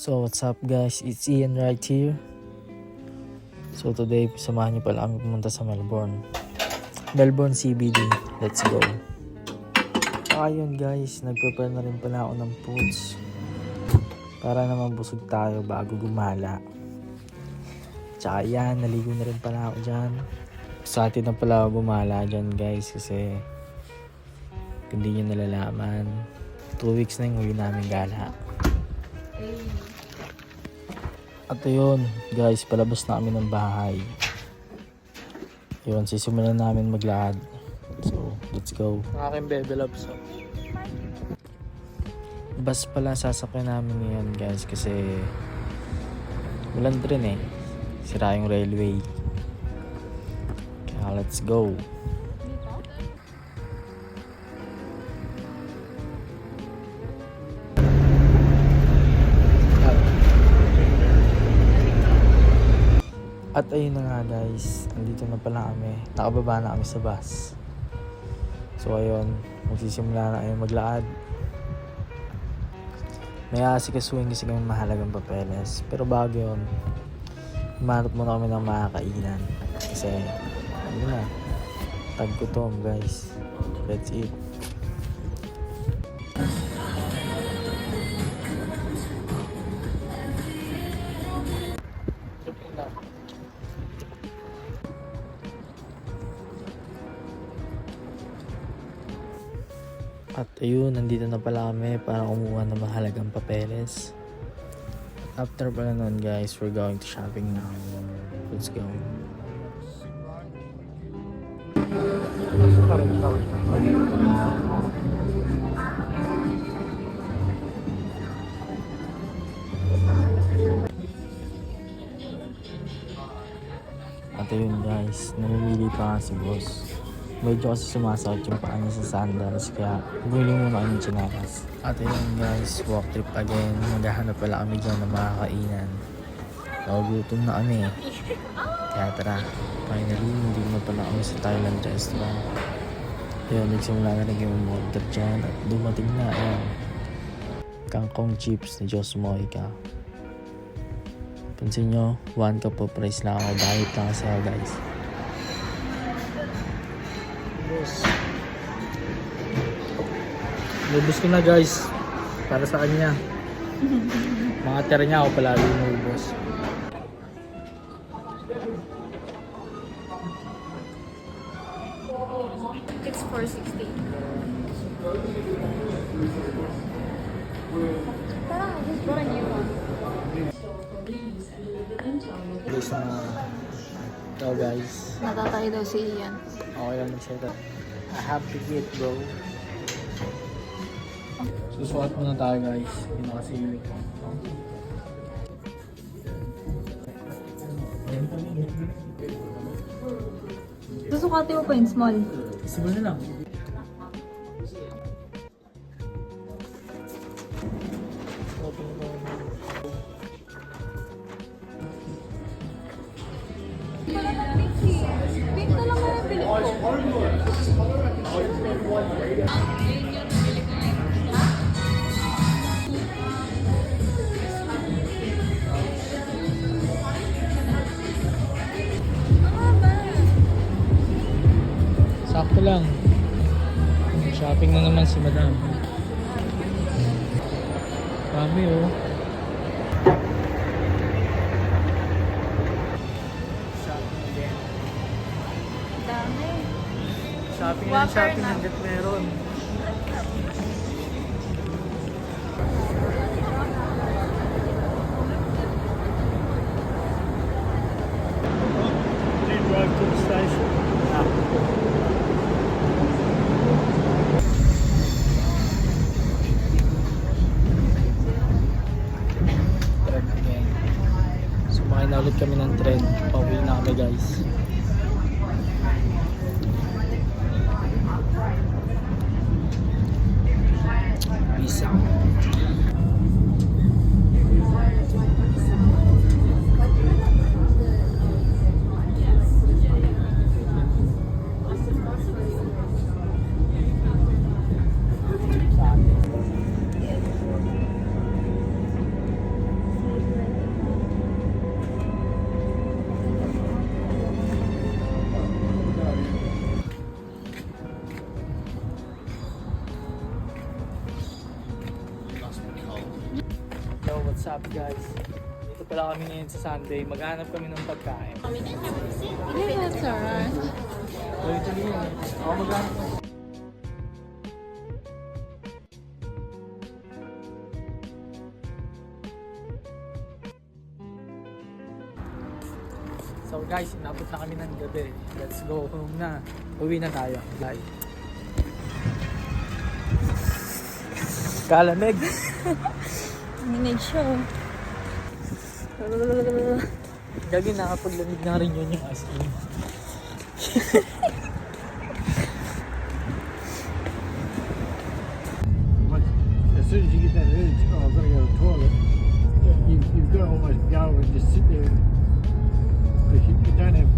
So what's up guys, it's Ian right here. So today, samahan niyo pala kami pumunta sa Melbourne CBD, let's go. Ayun guys, nagprepare na rin pala ako ng foods para naman busog tayo bago gumala. Tsaka yan, naligo na rin pala ako dyan. Sa atin na pala ako gumala dyan guys, kasi kung di nyo nalalaman, 2 weeks na yung huli namin gala. At yun guys, palabas na kami ng bahay. Yun, sisimulan namin maglakad. So, let's go. Ang aking bebe loves. Bus pala sasakyan namin ngayon guys, kasi ulan rin eh. Sira yung railway. Kaya let's go. At ayun na nga guys, nandito na pala kami. Nakababa na kami sa bus. So ayun, magsisimula na kami maglakad. May aasikasuhin kasi kami mahalagang papeles. Pero bago yun, humanap muna kami ng makakainan. Kasi, ano na, taggutom guys. Let's eat. At ayun, nandito na pala kami para kumuha ng mahalagang papeles. After pala nun guys, we're going to shopping now. Let's go. At ayun guys, namimili pa nga si boss. Medyo kasi sumasakit yung paa niya sa sandals, kaya bumili muna kami ng tsinakas. At yun guys, walk trip again. Maghahanap pala kami dyan ng makakainan. Nagugutom na kami. Kaya tara, finally, hindi na pala kami sa Thailand restaurant. Ayun, nagsimula na rin yung order dyan at dumating na. Ayun, kangkong chips na Diyos Moika. Pansin nyo, 1 cup of rice lang ako. Diet lang kasi ako guys. Nubos ko na guys, para sa kanya. Mga tira niya ako palagi nubos. It's 460. Tara, just bought a new one. Guys na ito guys. Natatay daw si Ian. Okay lang mag-set up. I have to eat bro. Susukat muna tayo guys. Yun na kasi yun. Susukati mo pa yung small. Small na lang. Pink na lang yung pilit ko. Sakto lang. Shopping na naman si madam. Kami oh. Shopping again. Dami. Shopping and shopping na. hanggat meron. Drive to the station. Sumakay na ulit kami ng tren. Pauwi na kami guys. Peace out. What's up guys? Dito pala kami ngayon sa Sunday. Maghanap kami ng pagkain. Yeah, that's alright. So ito yun. Ako maghanap. So guys, inabot na kami ng gabi. Let's go home na. Uwi na tayo. Bye. Kalamig. Minig siya. Gagi, nakapaglamig na rin yun yung ice cream. As soon as you get that urge, oh, I've got to go to the toilet, you've got to almost go and just sit there because you don't have